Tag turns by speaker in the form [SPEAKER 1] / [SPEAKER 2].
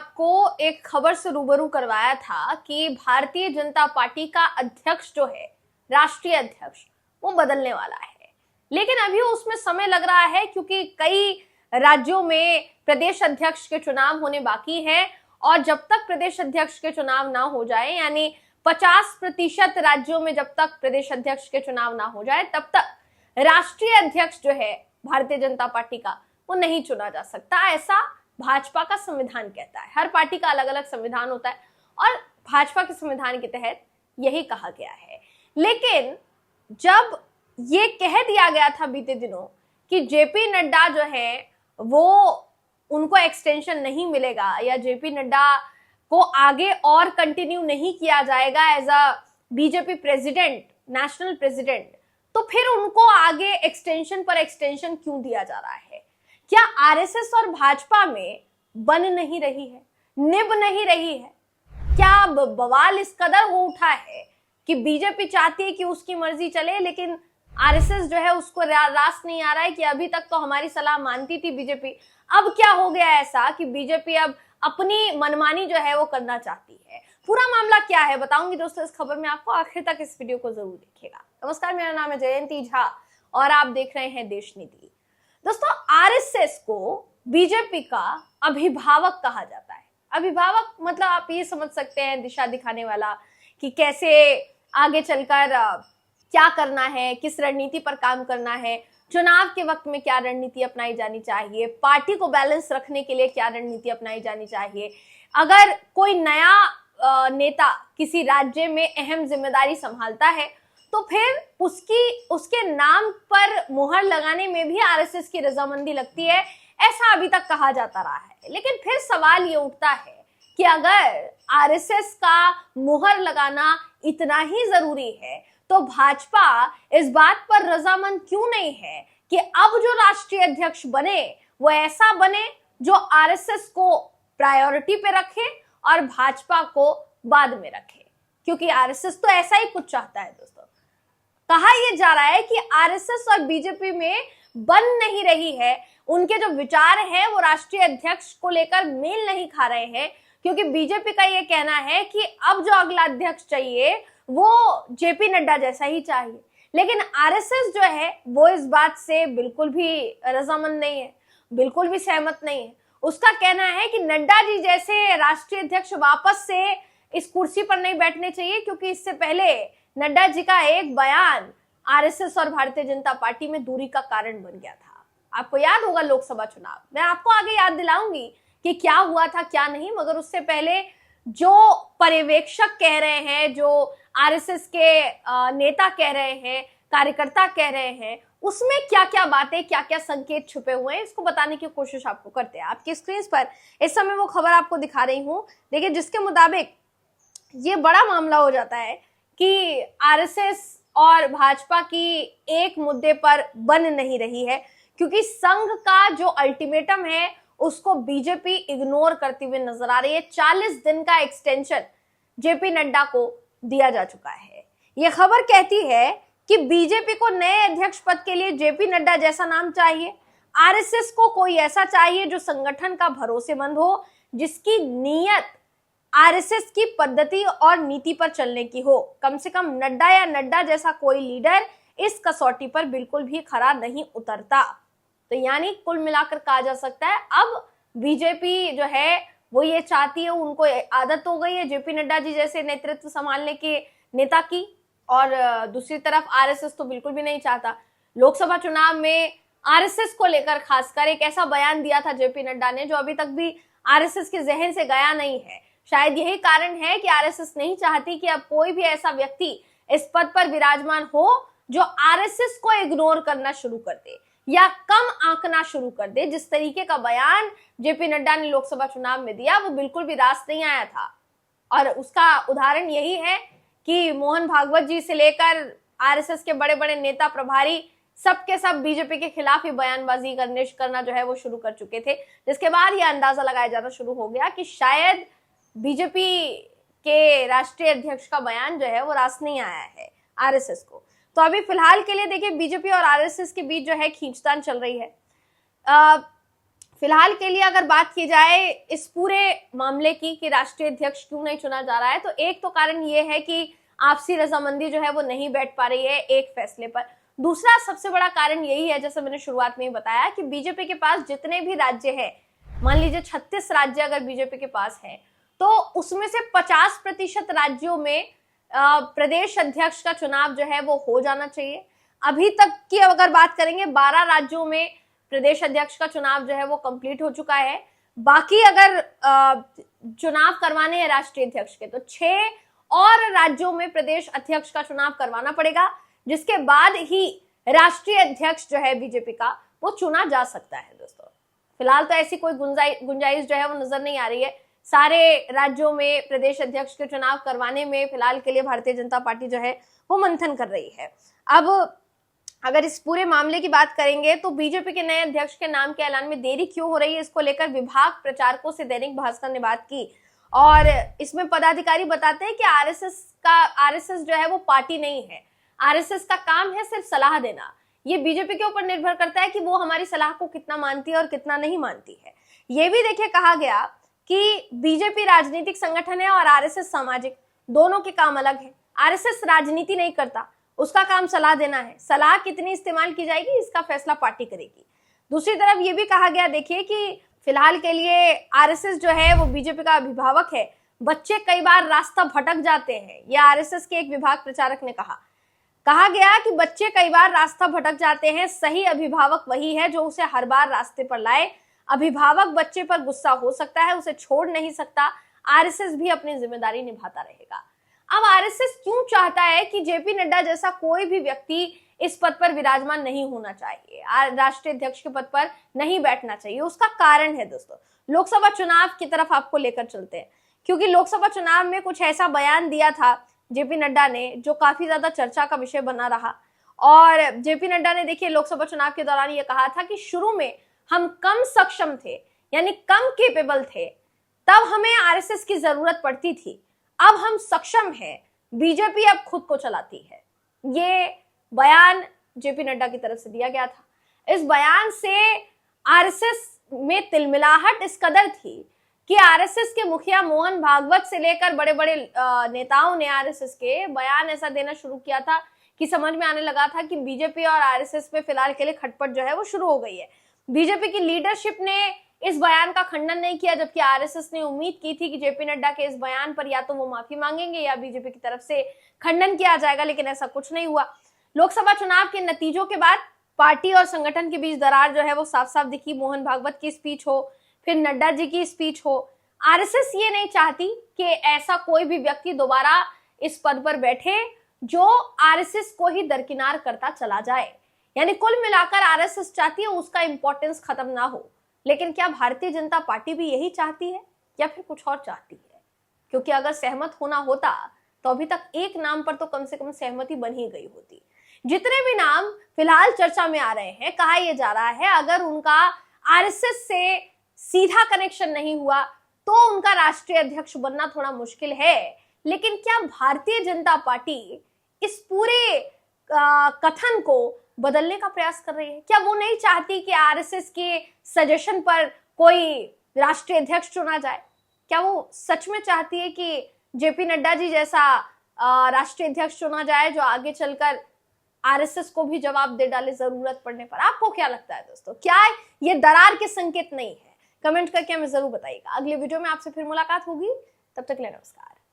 [SPEAKER 1] आपको एक खबर से रूबरू करवाया था कि भारतीय जनता पार्टी का अध्यक्ष जो है, राष्ट्रीय अध्यक्ष, वो बदलने वाला है। लेकिन अभी उसमें समय लग रहा है क्योंकि कई राज्यों में प्रदेश अध्यक्ष के चुनाव होने बाकी है और जब तक प्रदेश अध्यक्ष के चुनाव ना हो जाए, यानी 50% राज्यों में जब तक प्रदेश अध्यक्ष के चुनाव ना हो जाए, तब तक राष्ट्रीय अध्यक्ष जो है भारतीय जनता पार्टी का, वो नहीं चुना जा सकता। ऐसा भाजपा का संविधान कहता है। हर पार्टी का अलग अलग संविधान होता है और भाजपा के संविधान के तहत यही कहा गया है। लेकिन जब ये कह दिया गया था बीते दिनों कि जेपी नड्डा जो है वो उनको एक्सटेंशन नहीं मिलेगा या जेपी नड्डा को आगे और कंटिन्यू नहीं किया जाएगा as a BJP president, national president, तो फिर उनको आगे एक्सटेंशन पर एक्सटेंशन क्यों दिया जा रहा है? क्या आरएसएस और भाजपा में बन नहीं रही है, निभ नहीं रही है? क्या बवाल इस कदर हो उठा है कि बीजेपी चाहती है कि उसकी मर्जी चले, लेकिन आरएसएस जो है उसको रास नहीं आ रहा है कि अभी तक तो हमारी सलाह मानती थी बीजेपी, अब क्या हो गया ऐसा कि बीजेपी अब अपनी मनमानी जो है वो करना चाहती है? पूरा मामला क्या है बताऊंगी दोस्तों इस खबर में आपको, आखिर तक इस वीडियो को जरूर देखिएगा। नमस्कार, मेरा नाम है जयंती झा और आप देख रहे हैं देश नीति। दोस्तों, आरएसएस को बीजेपी का अभिभावक कहा जाता है। अभिभावक मतलब आप ये समझ सकते हैं दिशा दिखाने वाला, कि कैसे आगे चलकर क्या करना है, किस रणनीति पर काम करना है, चुनाव के वक्त में क्या रणनीति अपनाई जानी चाहिए, पार्टी को बैलेंस रखने के लिए क्या रणनीति अपनाई जानी चाहिए। अगर कोई नया नेता किसी राज्य में अहम जिम्मेदारी संभालता है तो फिर उसके नाम पर मुहर लगाने में भी आरएसएस की रजामंदी लगती है, ऐसा अभी तक कहा जाता रहा है। लेकिन फिर सवाल ये उठता है कि अगर आरएसएस का मुहर लगाना इतना ही जरूरी है तो भाजपा इस बात पर रजामंद क्यों नहीं है कि अब जो राष्ट्रीय अध्यक्ष बने वो ऐसा बने जो आरएसएस को प्रायोरिटी पे रखे और भाजपा को बाद में रखे? क्योंकि आरएसएस तो ऐसा ही कुछ चाहता है। दोस्तों, कहा यह जा रहा है कि आरएसएस और बीजेपी में बन नहीं रही है, उनके जो विचार हैं वो राष्ट्रीय अध्यक्ष को लेकर मेल नहीं खा रहे हैं, क्योंकि बीजेपी का ये कहना है कि अब जो अगला अध्यक्ष चाहिए वो जेपी नड्डा जैसा ही चाहिए। लेकिन आरएसएस जो है वो इस बात से बिल्कुल भी रजामंद नहीं है, बिल्कुल भी सहमत नहीं है। उसका कहना है कि नड्डा जी जैसे राष्ट्रीय अध्यक्ष वापस से इस कुर्सी पर नहीं बैठने चाहिए, क्योंकि इससे पहले नड्डा जी का एक बयान आरएसएस और भारतीय जनता पार्टी में दूरी का कारण बन गया था। आपको याद होगा लोकसभा चुनाव, मैं आपको आगे याद दिलाऊंगी कि क्या हुआ था क्या नहीं, मगर उससे पहले जो पर्यवेक्षक कह रहे हैं, जो आरएसएस के नेता कह रहे हैं, कार्यकर्ता कह रहे हैं, उसमें क्या क्या बातें, क्या क्या संकेत छुपे हुए हैं, इसको बताने की कोशिश आपको करते हैं। आपकी स्क्रीन पर इस समय वो खबर आपको दिखा रही हूं। देखिए, जिसके मुताबिक ये बड़ा मामला हो जाता है कि आरएसएस और भाजपा की एक मुद्दे पर बन नहीं रही है, क्योंकि संघ का जो अल्टीमेटम है उसको बीजेपी इग्नोर करती हुई नजर आ रही है। 40 दिन का एक्सटेंशन जेपी नड्डा को दिया जा चुका है। यह खबर कहती है कि बीजेपी को नए अध्यक्ष पद के लिए जेपी नड्डा जैसा नाम चाहिए, आरएसएस को कोई ऐसा चाहिए जो संगठन का भरोसेमंद हो, जिसकी नीयत आरएसएस की पद्धति और नीति पर चलने की हो। कम से कम नड्डा या नड्डा जैसा कोई लीडर इस कसौटी पर बिल्कुल भी खरा नहीं उतरता। तो यानी कुल मिलाकर कहा जा सकता है अब बीजेपी जो है वो ये चाहती है, उनको आदत हो गई है जेपी नड्डा जी जैसे नेतृत्व संभालने के नेता की, और दूसरी तरफ आरएसएस तो बिल्कुल भी नहीं चाहता। लोकसभा चुनाव में आरएसएस को लेकर खासकर एक ऐसा बयान दिया था जेपी नड्डा ने जो अभी तक भी आरएसएस के जहन से गया नहीं है। शायद यही कारण है कि आरएसएस नहीं चाहती कि अब कोई भी ऐसा व्यक्ति इस पद पर विराजमान हो जो आरएसएस को इग्नोर करना शुरू कर दे या कम आंकना शुरू कर दे। जिस तरीके का बयान जेपी नड्डा ने लोकसभा चुनाव में दिया वो बिल्कुल भी रास नहीं आया था, और उसका उदाहरण यही है कि मोहन भागवत जी से लेकर आरएसएस के बड़े बड़े नेता प्रभारी सबके सब बीजेपी के खिलाफ ही बयानबाजी करना जो है वो शुरू कर चुके थे, जिसके बाद यह अंदाजा लगाया जाना शुरू हो गया कि शायद बीजेपी के राष्ट्रीय अध्यक्ष का बयान जो है वो रास नहीं आया है आरएसएस को। तो अभी फिलहाल के लिए देखिए बीजेपी और आरएसएस के बीच जो है खींचतान चल रही है। फिलहाल के लिए अगर बात की जाए इस पूरे मामले की कि राष्ट्रीय अध्यक्ष क्यों नहीं चुना जा रहा है, तो एक तो कारण ये है कि आपसी रजामंदी जो है वो नहीं बैठ पा रही है एक फैसले पर। दूसरा सबसे बड़ा कारण यही है, जैसे मैंने शुरुआत में ही बताया, कि बीजेपी के पास जितने भी राज्य है, मान लीजिए 36 राज्य अगर बीजेपी के पास है, तो उसमें से 50% राज्यों में प्रदेश अध्यक्ष का चुनाव जो है वो हो जाना चाहिए। अभी तक की अगर बात करेंगे 12 राज्यों में प्रदेश अध्यक्ष का चुनाव जो है वो कंप्लीट हो चुका है। बाकी अगर चुनाव करवाने हैं राष्ट्रीय अध्यक्ष के, तो 6 और राज्यों में प्रदेश अध्यक्ष का चुनाव करवाना पड़ेगा, जिसके बाद ही राष्ट्रीय अध्यक्ष जो है बीजेपी का वो चुना जा सकता है। दोस्तों फिलहाल तो ऐसी कोई गुंजाइश जो है वो नजर नहीं आ रही है। सारे राज्यों में प्रदेश अध्यक्ष के चुनाव करवाने में फिलहाल के लिए भारतीय जनता पार्टी जो है वो मंथन कर रही है। अब अगर इस पूरे मामले की बात करेंगे तो बीजेपी के नए अध्यक्ष के नाम के ऐलान में देरी क्यों हो रही है, इसको लेकर विभाग प्रचारकों से दैनिक भास्कर ने बात की, और इसमें पदाधिकारी बताते हैं कि आरएसएस जो है वो पार्टी नहीं है। आरएसएस का काम है सिर्फ सलाह देना। ये बीजेपी के ऊपर निर्भर करता है कि वो हमारी सलाह को कितना मानती है और कितना नहीं मानती है। ये भी देखिए कहा गया कि बीजेपी राजनीतिक संगठन है और आरएसएस सामाजिक, दोनों के काम अलग है। आरएसएस राजनीति नहीं करता, उसका काम सलाह देना है। सलाह कितनी इस्तेमाल की जाएगी इसका फैसला पार्टी करेगी। दूसरी तरफ ये भी कहा गया देखिए कि फिलहाल के लिए आरएसएस जो है वो बीजेपी का अभिभावक है। बच्चे कई बार रास्ता भटक जाते हैं, यह आरएसएस के एक विभाग प्रचारक ने कहा गया कि बच्चे कई बार रास्ता भटक जाते हैं, सही अभिभावक वही है जो उसे हर बार रास्ते पर लाए। अभिभावक बच्चे पर गुस्सा हो सकता है, उसे छोड़ नहीं सकता। आरएसएस भी अपनी जिम्मेदारी निभाता रहेगा। अब आरएसएस क्यों चाहता है कि जेपी नड्डा जैसा कोई भी व्यक्ति इस पद पर विराजमान नहीं होना चाहिए, राष्ट्रीय अध्यक्ष के पद पर नहीं बैठना चाहिए? उसका कारण है दोस्तों, लोकसभा चुनाव की तरफ आपको लेकर चलते हैं, क्योंकि लोकसभा चुनाव में कुछ ऐसा बयान दिया था जेपी नड्डा ने जो काफी ज्यादा चर्चा का विषय बना रहा। और जेपी नड्डा ने देखिए लोकसभा चुनाव के दौरान ये कहा था कि शुरू में हम कम सक्षम थे, यानी कम केपेबल थे, तब हमें आरएसएस की जरूरत पड़ती थी। अब हम सक्षम हैं, बीजेपी अब खुद को चलाती है। ये बयान जेपी नड्डा की तरफ से दिया गया था। इस बयान से आरएसएस में तिलमिलाहट इस कदर थी कि आरएसएस के मुखिया मोहन भागवत से लेकर बड़े बड़े नेताओं ने आरएसएस के बयान ऐसा देना शुरू किया था कि समझ में आने लगा था कि बीजेपी और आरएसएस में फिलहाल के लिए खटपट जो है वो शुरू हो गई है। बीजेपी की लीडरशिप ने इस बयान का खंडन नहीं किया, जबकि आरएसएस ने उम्मीद की थी कि जेपी नड्डा के इस बयान पर या तो वो माफी मांगेंगे या बीजेपी की तरफ से खंडन किया जाएगा, लेकिन ऐसा कुछ नहीं हुआ। लोकसभा चुनाव के नतीजों के बाद पार्टी और संगठन के बीच दरार जो है वो साफ साफ दिखी। मोहन भागवत की स्पीच हो, फिर नड्डा जी की स्पीच हो, आरएसएस ये नहीं चाहती कि ऐसा कोई भी व्यक्ति दोबारा इस पद पर बैठे जो आरएसएस को ही दरकिनार करता चला जाए। यानी कुल मिलाकर आरएसएस चाहती है उसका इंपॉर्टेंस खत्म ना हो। लेकिन क्या भारतीय जनता पार्टी भी यही चाहती है या फिर कुछ और चाहती है? क्योंकि अगर सहमत होना होता तो अभी तक एक नाम पर तो कम से कम सहमति बन ही गई होती। जितने भी नाम फिलहाल चर्चा में आ रहे हैं, कहा यह जा रहा है अगर उनका आरएसएस से सीधा कनेक्शन नहीं हुआ तो उनका राष्ट्रीय अध्यक्ष बनना थोड़ा मुश्किल है। लेकिन क्या भारतीय जनता पार्टी इस पूरे कथन को बदलने का प्रयास कर रही है? क्या वो नहीं चाहती कि आरएसएस के सजेशन पर कोई राष्ट्रीय अध्यक्ष चुना जाए? क्या वो सच में चाहती है कि जेपी नड्डा जी जैसा राष्ट्रीय अध्यक्ष चुना जाए जो आगे चलकर आरएसएस को भी जवाब दे डाले जरूरत पड़ने पर? आपको क्या लगता है दोस्तों, क्या ये दरार के संकेत नहीं है? कमेंट करके हमें जरूर बताइएगा। अगले वीडियो में आपसे फिर मुलाकात होगी, तब तक के लिए नमस्कार।